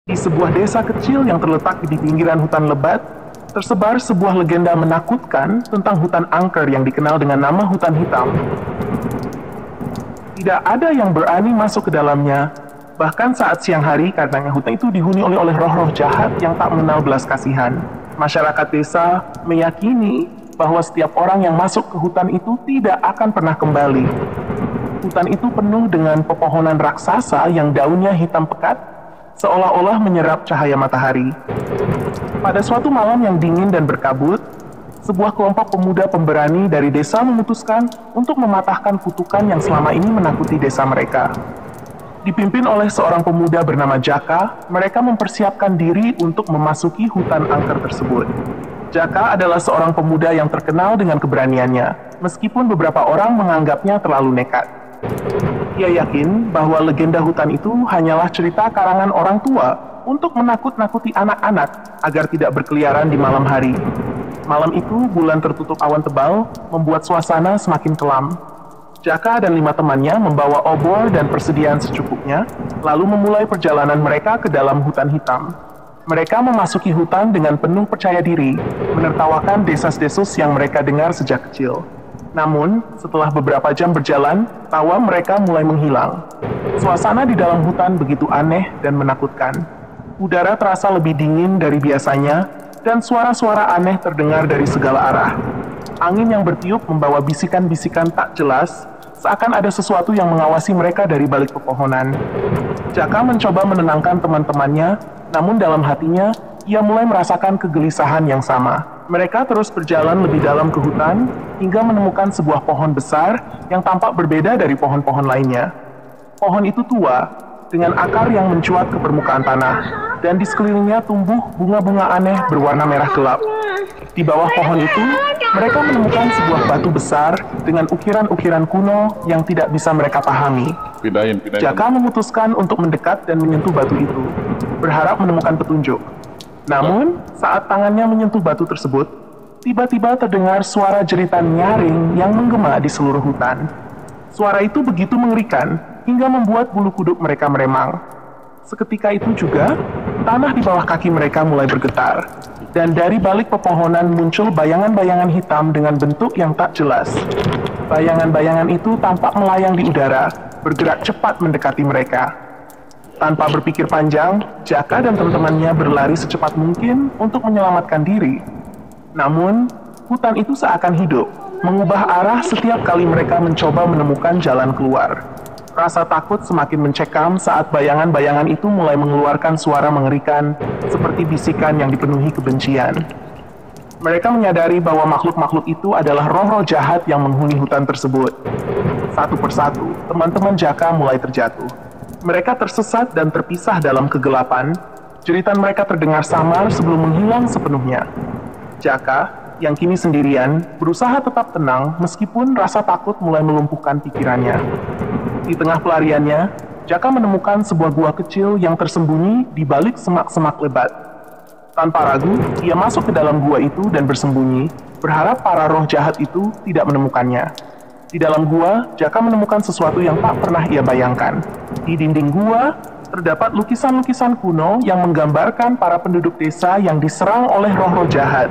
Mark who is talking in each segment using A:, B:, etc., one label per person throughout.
A: Di sebuah desa kecil yang terletak di pinggiran hutan lebat, tersebar sebuah legenda menakutkan tentang hutan angker yang dikenal dengan nama hutan hitam. Tidak ada yang berani masuk ke dalamnya, bahkan saat siang hari karena hutan itu dihuni oleh roh-roh jahat yang tak mengenal belas kasihan. Masyarakat desa meyakini bahwa setiap orang yang masuk ke hutan itu tidak akan pernah kembali. Hutan itu penuh dengan pepohonan raksasa yang daunnya hitam pekat, seolah-olah menyerap cahaya matahari. Pada suatu malam yang dingin dan berkabut, sebuah kelompok pemuda pemberani dari desa memutuskan untuk mematahkan kutukan yang selama ini menakuti desa mereka. Dipimpin oleh seorang pemuda bernama Jaka, mereka mempersiapkan diri untuk memasuki hutan angker tersebut. Jaka adalah seorang pemuda yang terkenal dengan keberaniannya, meskipun beberapa orang menganggapnya terlalu nekat. Ia yakin bahwa legenda hutan itu hanyalah cerita karangan orang tua untuk menakut-nakuti anak-anak agar tidak berkeliaran di malam hari. Malam itu, bulan tertutup awan tebal membuat suasana semakin kelam. Jaka dan 5 temannya membawa obor dan persediaan secukupnya, lalu memulai perjalanan mereka ke dalam hutan hitam. Mereka memasuki hutan dengan penuh percaya diri, menertawakan desas-desus yang mereka dengar sejak kecil. Namun, setelah beberapa jam berjalan, tawa mereka mulai menghilang. Suasana di dalam hutan begitu aneh dan menakutkan. Udara terasa lebih dingin dari biasanya, dan suara-suara aneh terdengar dari segala arah. Angin yang bertiup membawa bisikan-bisikan tak jelas, seakan ada sesuatu yang mengawasi mereka dari balik pepohonan. Jaka mencoba menenangkan teman-temannya, namun dalam hatinya, ia mulai merasakan kegelisahan yang sama. Mereka terus berjalan lebih dalam ke hutan, hingga menemukan sebuah pohon besar yang tampak berbeda dari pohon-pohon lainnya. Pohon itu tua, dengan akar yang mencuat ke permukaan tanah, dan di sekelilingnya tumbuh bunga-bunga aneh berwarna merah gelap. Di bawah pohon itu, mereka menemukan sebuah batu besar dengan ukiran-ukiran kuno yang tidak bisa mereka pahami.
B: Pindahin.
A: Jaka memutuskan untuk mendekat dan menyentuh batu itu, berharap menemukan petunjuk. Namun, saat tangannya menyentuh batu tersebut, tiba-tiba terdengar suara jeritan nyaring yang menggema di seluruh hutan. Suara itu begitu mengerikan, hingga membuat bulu kuduk mereka meremang. Seketika itu juga, tanah di bawah kaki mereka mulai bergetar, dan dari balik pepohonan muncul bayangan-bayangan hitam dengan bentuk yang tak jelas. Bayangan-bayangan itu tampak melayang di udara, bergerak cepat mendekati mereka. Tanpa berpikir panjang, Jaka dan teman-temannya berlari secepat mungkin untuk menyelamatkan diri. Namun, hutan itu seakan hidup, mengubah arah setiap kali mereka mencoba menemukan jalan keluar. Rasa takut semakin mencekam saat bayangan-bayangan itu mulai mengeluarkan suara mengerikan, seperti bisikan yang dipenuhi kebencian. Mereka menyadari bahwa makhluk-makhluk itu adalah roh-roh jahat yang menghuni hutan tersebut. Satu persatu, teman-teman Jaka mulai terjatuh. Mereka tersesat dan terpisah dalam kegelapan. Jeritan mereka terdengar samar sebelum menghilang sepenuhnya. Jaka, yang kini sendirian, berusaha tetap tenang meskipun rasa takut mulai melumpuhkan pikirannya. Di tengah pelariannya, Jaka menemukan sebuah gua kecil yang tersembunyi di balik semak-semak lebat. Tanpa ragu, ia masuk ke dalam gua itu dan bersembunyi, berharap para roh jahat itu tidak menemukannya. Di dalam gua, Jaka menemukan sesuatu yang tak pernah ia bayangkan. Di dinding gua, terdapat lukisan-lukisan kuno yang menggambarkan para penduduk desa yang diserang oleh roh-roh jahat.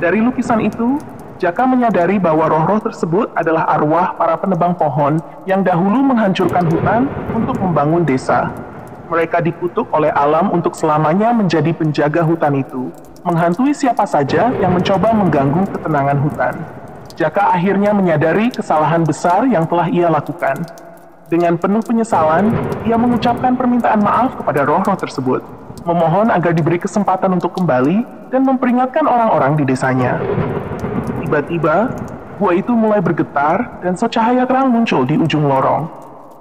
A: Dari lukisan itu, Jaka menyadari bahwa roh-roh tersebut adalah arwah para penebang pohon yang dahulu menghancurkan hutan untuk membangun desa. Mereka dikutuk oleh alam untuk selamanya menjadi penjaga hutan itu, menghantui siapa saja yang mencoba mengganggu ketenangan hutan. Jaka akhirnya menyadari kesalahan besar yang telah ia lakukan. Dengan penuh penyesalan, ia mengucapkan permintaan maaf kepada roh-roh tersebut, memohon agar diberi kesempatan untuk kembali dan memperingatkan orang-orang di desanya. Tiba-tiba, gua itu mulai bergetar dan secahaya terang muncul di ujung lorong.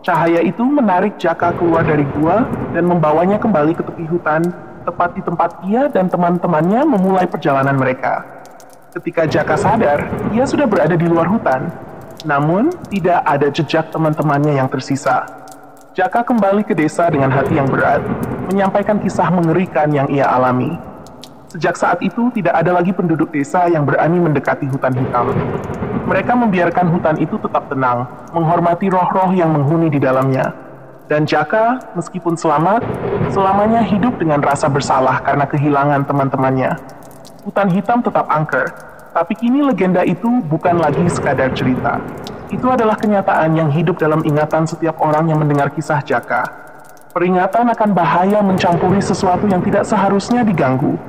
A: Cahaya itu menarik Jaka keluar dari gua dan membawanya kembali ke tepi hutan, tepat di tempat ia dan teman-temannya memulai perjalanan mereka. Ketika Jaka sadar, ia sudah berada di luar hutan. Namun, tidak ada jejak teman-temannya yang tersisa. Jaka kembali ke desa dengan hati yang berat, menyampaikan kisah mengerikan yang ia alami. Sejak saat itu, tidak ada lagi penduduk desa yang berani mendekati hutan hitam. Mereka membiarkan hutan itu tetap tenang, menghormati roh-roh yang menghuni di dalamnya. Dan Jaka, meskipun selamat, selamanya hidup dengan rasa bersalah karena kehilangan teman-temannya. Hutan Hitam tetap angker, tapi kini legenda itu bukan lagi sekadar cerita. Itu adalah kenyataan yang hidup dalam ingatan setiap orang yang mendengar kisah Jaka. Peringatan akan bahaya mencampuri sesuatu yang tidak seharusnya diganggu.